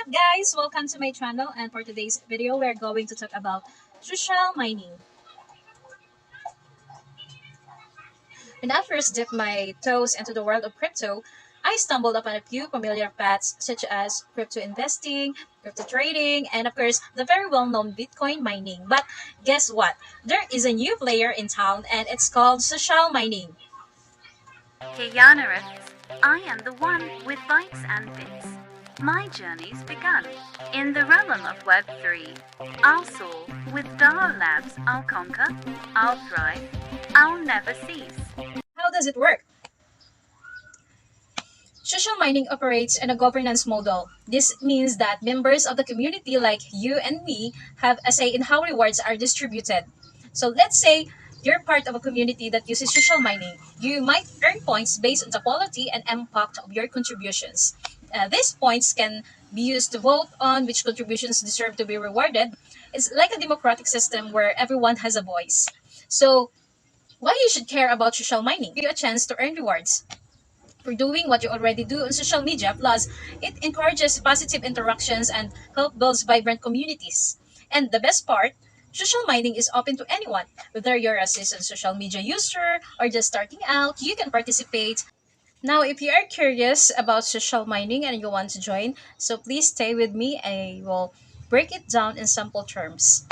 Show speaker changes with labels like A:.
A: up, guys? Welcome to my channel, and for today's video we're going to talk about social mining. When I first dipped my toes into the world of crypto, I stumbled upon a few familiar paths such as crypto investing, crypto trading, and of course the very well-known Bitcoin mining. But guess what? There is a new player in town, and it's called social mining.
B: Keyanarists, I am the one with bytes and bits. My journey's begun. In the realm of Web3, I'll soar. With DAO Labs, I'll conquer, I'll thrive, I'll never cease.
A: How does it work? Social mining operates in a governance model. This means that members of the community like you and me have a say in how rewards are distributed. So let's say you're part of a community that uses social mining. You might earn points based on the quality and impact of your contributions. These points can be used to vote on which contributions deserve to be rewarded. It's like a democratic system where everyone has a voice. So why you should care about social mining? Give you a chance to earn rewards for doing what you already do on social media. Plus, it encourages positive interactions and help builds vibrant communities. And the best part, social mining is open to anyone. Whether you're a seasoned social media user or just starting out, you can participate. Now, if you are curious about social mining and you want to join, so please stay with me. I will break it down in simple terms.